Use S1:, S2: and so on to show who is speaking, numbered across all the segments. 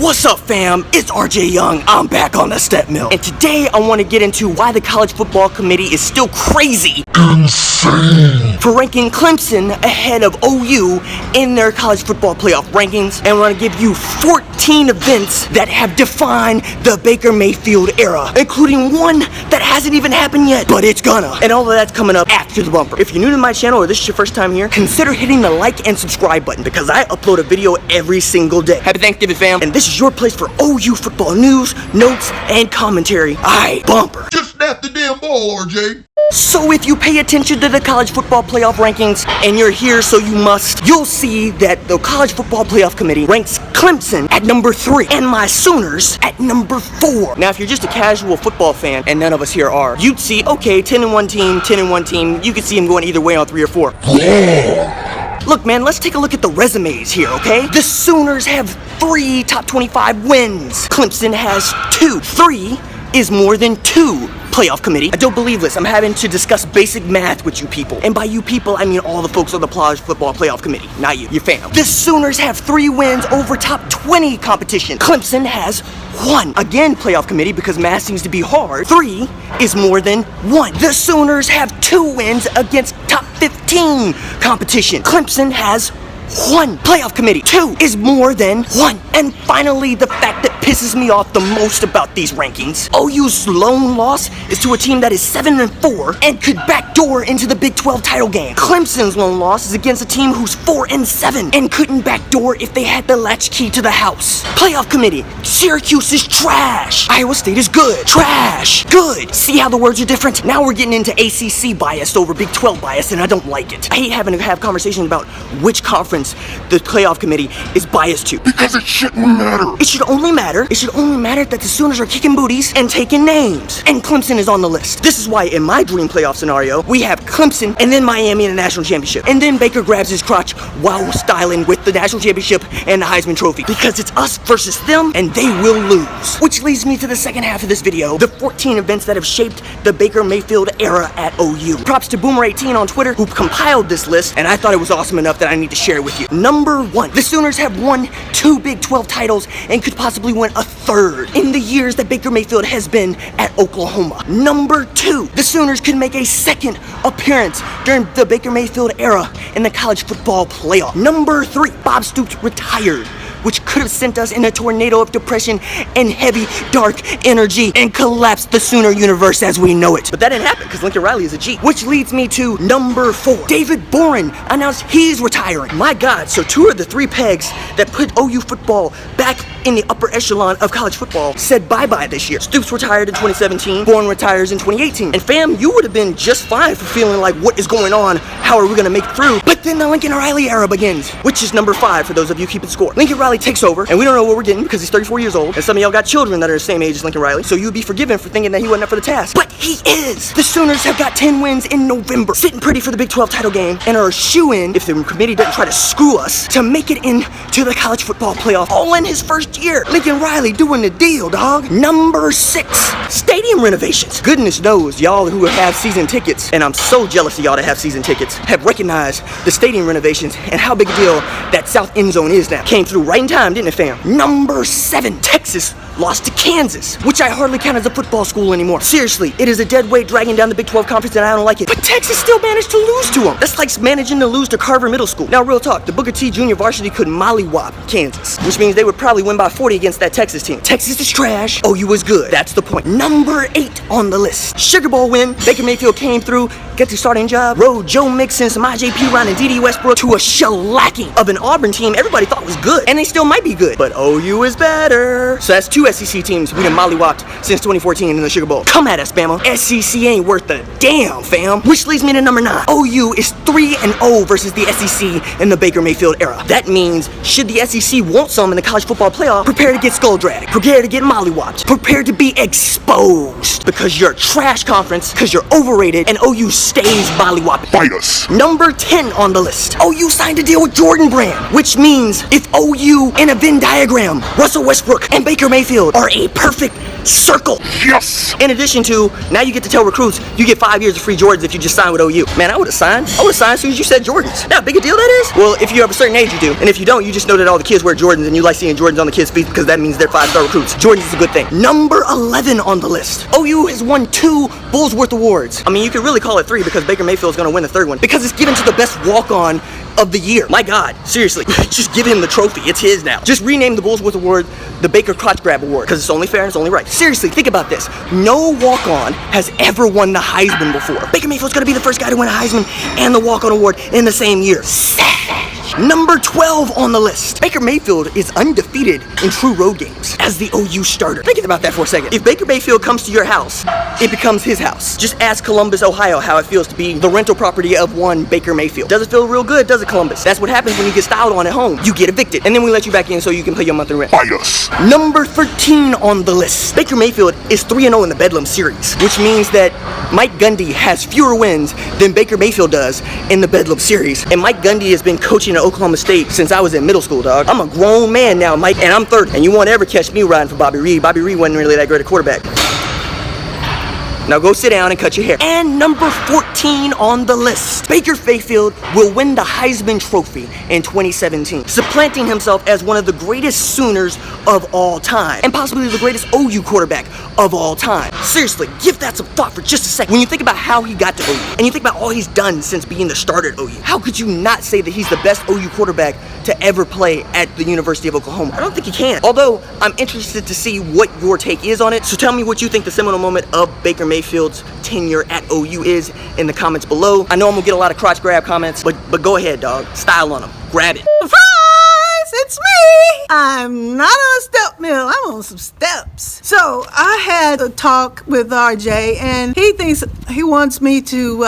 S1: What's up, fam? It's RJ Young. I'm back on the step mill. And today I want to get into why the college football committee is still crazy, insane, for ranking Clemson ahead of OU in their college football playoff rankings. And we're going to give you 14 events that have defined the Baker Mayfield era, including one that hasn't even happened yet, but it's gonna. And all of that's coming up after the bumper. If you're new to my channel or this is your first time here, consider hitting the like and subscribe button because I upload a video every single day. Happy Thanksgiving, fam. And this is your place for OU football news, notes, and commentary. Aight, bumper.
S2: Just snap the damn ball, RJ.
S1: So if you pay attention to the college football playoff rankings, and you're here so you must, you'll see that the college football playoff committee ranks Clemson at number 3 and my Sooners at number 4. Now if you're just a casual football fan, and none of us here are, you'd see, okay, 10-1 team, 10-1 team, you could see them going either way on 3 or 4. Look, man, let's take a look at the resumes here, okay? The Sooners have 3 top 25 wins. Clemson has 2. 3 is more than 2. Playoff committee. I don't believe this. I'm having to discuss basic math with you people. And by you people, I mean all the folks on the college football playoff committee. Not you, your fam. The Sooners have 3 wins over top 20 competition. Clemson has 1. Again, playoff committee, because math seems to be hard. 3 is more than 1. The Sooners have 2 wins against top 15 competition. Clemson has 1. Playoff committee. 2 is more than 1. And finally, the fact that pisses me off the most about these rankings. OU's lone loss is to a team that is 7-4 and could backdoor into the Big 12 title game. Clemson's lone loss is against a team who's 4-7 and couldn't backdoor if they had the latchkey to the house. Playoff committee. Syracuse is trash. Iowa State is good. Trash. Good. See how the words are different? Now we're getting into ACC bias over Big 12 bias, and I don't like it. I hate having to have conversations about which conference the playoff committee is biased to.
S2: Because it shouldn't matter.
S1: It should only matter that the Sooners are kicking booties and taking names. And Clemson is on the list. This is why in my dream playoff scenario, we have Clemson and then Miami in the national championship. And then Baker grabs his crotch while styling with the national championship and the Heisman Trophy. Because it's us versus them and they will lose. Which leads me to the second half of this video, the 14 events that have shaped the Baker Mayfield era at OU. Props to Boomer18 on Twitter who compiled this list, and I thought it was awesome enough that I need to share it with you. Number 1, the Sooners have won 2 Big 12 titles and could possibly win a 3rd in the years that Baker Mayfield has been at Oklahoma. Number 2, the Sooners could make a 2nd appearance during the Baker Mayfield era in the college football playoff. Number 3, Bob Stoops retired, which could have sent us in a tornado of depression and heavy, dark energy and collapsed the Sooner universe as we know it. But that didn't happen because Lincoln Riley is a G. Which leads me to number 4. David Boren announced he's retiring. My God, so 2 of the 3 pegs that put OU football back in the upper echelon of college football said bye-bye this year. Stoops retired in 2017, Boren retires in 2018. And fam, you would have been just fine for feeling like, what is going on? How are we gonna make it through? But then the Lincoln Riley era begins, which is number 5 for those of you keeping score. Lincoln Riley takes over, and we don't know what we're getting because he's 34 years old, and some of y'all got children that are the same age as Lincoln Riley, so you'd be forgiven for thinking that he wasn't up for the task. But he is! The Sooners have got 10 wins in November, sitting pretty for the Big 12 title game, and are a shoo-in, if the committee doesn't try to screw us, to make it into the college football playoff, all in his first year. Lincoln Riley doing the deal, dog. Number 6, stadium renovations. Goodness knows, y'all who have season tickets, and I'm so jealous of y'all that have season tickets, have recognized the stadium renovations and how big a deal that south end zone is now. Came through right in time, didn't it, fam? Number 7, Texas lost to Kansas, which I hardly count as a football school anymore. Seriously, it is a dead weight dragging down the Big 12 conference and I don't like it. But Texas still managed to lose to them. That's like managing to lose to Carver Middle School. Now, real talk, the Booker T Junior varsity could mollywop Kansas, which means they would probably win by 40 against that Texas team. Texas is trash, OU is good. That's the point. Number 8 on the list. Sugar Bowl win. Baker Mayfield came through, got the starting job, rode Joe Mixon, some IJP Ron and D.D. Westbrook to a shellacking of an Auburn team everybody thought was good. And they still might be good, but OU is better. So that's 2 SEC teams we done mollywopped since 2014 in the Sugar Bowl. Come at us, Bama. SEC ain't worth a damn, fam. Which leads me to number 9. OU is 3-0 versus the SEC in the Baker Mayfield era. That means, should the SEC want some in the college football playoff, prepare to get skull dragged, prepare to get mollywopped, prepare to be exposed, because you're a trash conference, because you're overrated, and OU stays mollywopping.
S2: Fight us.
S1: Number 10 on on the list. OU signed a deal with Jordan Brand, which means if OU in a Venn diagram, Russell Westbrook and Baker Mayfield are a perfect circle.
S2: Yes!
S1: In addition to, now you get to tell recruits you get 5 years of free Jordans if you just sign with OU. Man, I would have signed as soon as you said Jordans. Now, big a deal that is? Well, if you have a certain age, you do. And if you don't, you just know that all the kids wear Jordans and you like seeing Jordans on the kids' feet because that means they're 5-star recruits. Jordans is a good thing. Number 11 on the list. OU has won 2 Bullsworth Awards. I mean, you could really call it 3 because Baker Mayfield's gonna win the 3rd one because it's given to the best walk-on of the year. My God, seriously, just give him the trophy. It's his now. Just rename the Bullsworth Award the Baker Crotch Grab Award because it's only fair and it's only right. Seriously, think about this. No walk-on has ever won the Heisman before. Baker Mayfield's gonna be the first guy to win a Heisman and the walk-on award in the same year. Number 12 on the list. Baker Mayfield is undefeated in true road games as the OU starter. Think about that for a second. If Baker Mayfield comes to your house, it becomes his house. Just ask Columbus, Ohio how it feels to be the rental property of one Baker Mayfield. Does it feel real good, does it, Columbus? That's what happens when you get styled on at home. You get evicted, and then we let you back in so you can pay your monthly rent.
S2: Fight us.
S1: Number 13 on the list. Baker Mayfield is 3-0 in the Bedlam series, which means that Mike Gundy has fewer wins than Baker Mayfield does in the Bedlam series. And Mike Gundy has been coaching at Oklahoma State since I was in middle school, dog. I'm a grown man now, Mike, and I'm 30. And you won't ever catch me riding for Bobby Reed. Bobby Reed wasn't really that great a quarterback. Now go sit down and cut your hair. And number 14 on the list. Baker Mayfield will win the Heisman Trophy in 2017, supplanting himself as one of the greatest Sooners of all time, and possibly the greatest OU quarterback of all time. Seriously, give that some thought for just a second. When you think about how he got to OU, and you think about all he's done since being the starter at OU, how could you not say that he's the best OU quarterback to ever play at the University of Oklahoma? I don't think he can. Although, I'm interested to see what your take is on it, so tell me what you think the seminal moment of Baker Mayfield's tenure at OU is in the comments below. I know I'm gonna get a lot of crotch grab comments, but go ahead, dog. Style on them. Grab it.
S3: Surprise! It's me! I'm not on a step mill, I'm on some steps. So I had a talk with RJ, and he wants me to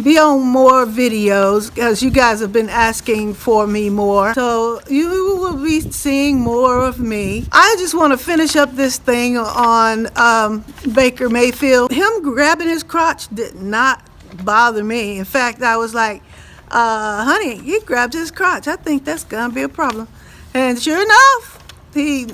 S3: be on more videos because you guys have been asking for me more. So you will be seeing more of me. I just want to finish up this thing on Baker Mayfield. Him grabbing his crotch did not bother me. In fact, I was like, honey, he grabbed his crotch. I think that's gonna be a problem. And sure enough, he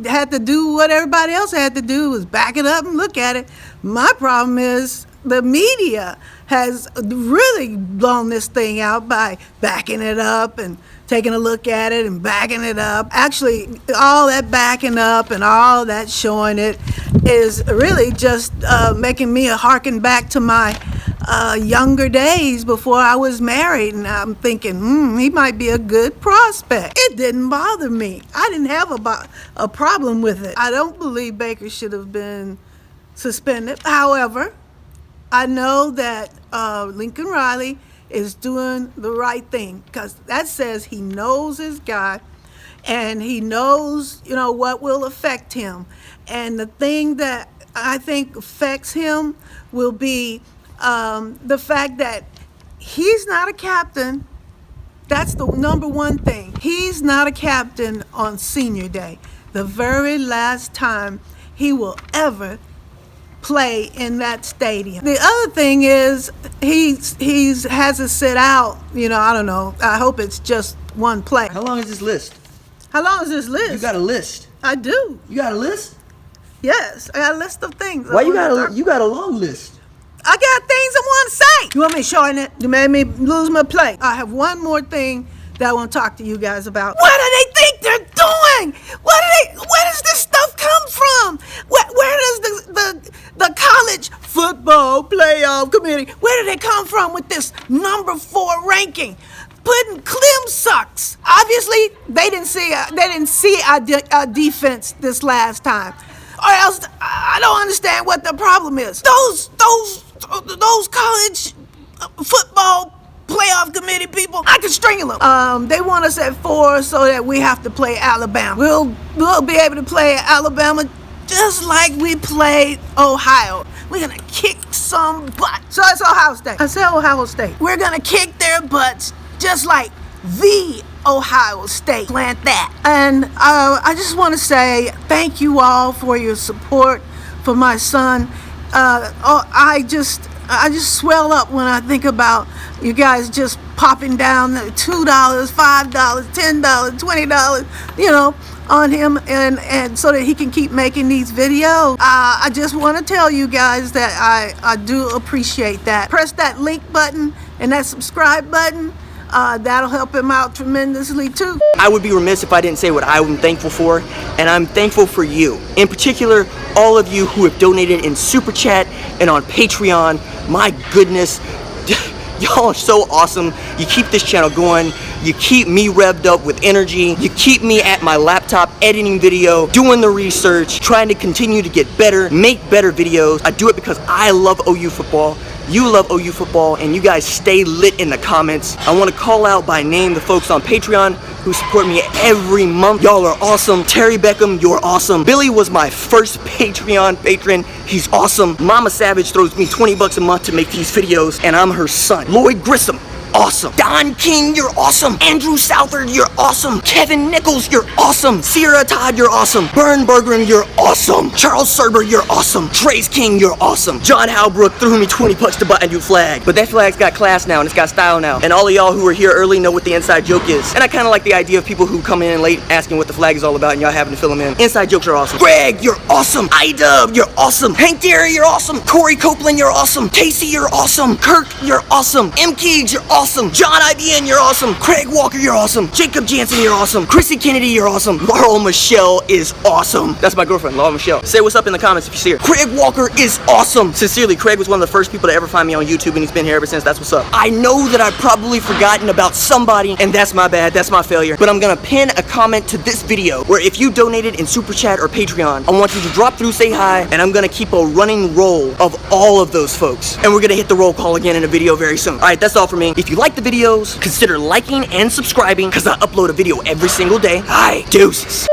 S3: had to do what everybody else had to do, was back it up and look at it. My problem is the media has really blown this thing out by backing it up and taking a look at it and backing it up. Actually, all that backing up and all that showing it is really just making me harken back to my younger days before I was married, and I'm thinking, he might be a good prospect. It didn't bother me. I didn't have a problem with it. I don't believe Baker should have been suspended. However, I know that Lincoln Riley is doing the right thing because that says he knows his guy and he knows, what will affect him. And the thing that I think affects him will be the fact that he's not a captain. That's the number one thing. He's not a captain on senior day, the very last time he will ever play in that stadium. The other thing is he has to sit out, I don't know. I hope it's just one play.
S1: How long is this list?
S3: How long is this list?
S1: You got a list.
S3: I do.
S1: You got a list?
S3: Yes, I got a list of things.
S1: Why you got a long list?
S3: I got things I want to say. You want me to shorten it? You made me lose my play. I have one more thing that I want to talk to you guys about. What do they think they're doing? Where does this stuff come from? Where does the college football playoff committee, where did they come from with this number 4 ranking? Putting Clem sucks. Obviously, they didn't see our defense this last time. Or else, I don't understand what the problem is. Those college football playoff committee people, I can strangle them. They want us at 4 so that we have to play Alabama. We'll be able to play Alabama just like we played Ohio. We're gonna kick some butt. So it's Ohio State. I said Ohio State. We're gonna kick their butts just like the Ohio State. Plant that. And I just want to say thank you all for your support for my son. I just swell up when I think about you guys just popping down the $2, $5, $10, $20, you know, on him, and so that he can keep making these videos. I just want to tell you guys that I do appreciate that. Press that link button and that subscribe button. That'll help him out tremendously too.
S1: I would be remiss if I didn't say what I'm thankful for, and I'm thankful for you. In particular, all of you who have donated in Super Chat and on Patreon. My goodness, y'all are so awesome. You keep this channel going. You keep me revved up with energy. You keep me at my laptop editing video, doing the research, trying to continue to get better, make better videos. I do it because I love OU football. You love OU football, and you guys stay lit in the comments. I want to call out by name the folks on Patreon who support me every month. Y'all are awesome. Terry Beckham, you're awesome. Billy was my first Patreon patron. He's awesome. Mama Savage throws me 20 bucks a month to make these videos, and I'm her son. Lloyd Grissom, awesome. Don King, you're awesome. Andrew Southard, you're awesome. Kevin Nichols, you're awesome. Sierra Todd, you're awesome. Bern Bergeron, you're awesome. Charles Serber, you're awesome. Trace King, you're awesome. John Halbrook threw me 20 bucks to buy a new flag, but that flag's got class now and it's got style now. And all of y'all who were here early know what the inside joke is. And I kind of like the idea of people who come in late asking what the flag is all about and y'all having to fill them in. Inside jokes are awesome. Greg, you're awesome. iDub, you're awesome. Hank Derry, you're awesome. Corey Copeland, you're awesome. Casey, you're awesome. Kirk, you're awesome. M. Keegs, you're awesome. John IBN, you're awesome. Craig Walker, you're awesome. Jacob Jansen, you're awesome. Chrissy Kennedy, you're awesome. Laurel Michelle is awesome. That's my girlfriend, Laurel Michelle. Say what's up in the comments if you see her. Craig Walker is awesome. Sincerely, Craig was one of the first people to ever find me on YouTube, and he's been here ever since. That's what's up. I know that I've probably forgotten about somebody, and that's my bad. That's my failure. But I'm gonna pin a comment to this video where if you donated in Super Chat or Patreon, I want you to drop through, say hi, and I'm gonna keep a running roll of all of those folks. And we're gonna hit the roll call again in a video very soon. All right, that's all for me. If you like the videos, consider liking and subscribing because I upload a video every single day. Hi, deuces.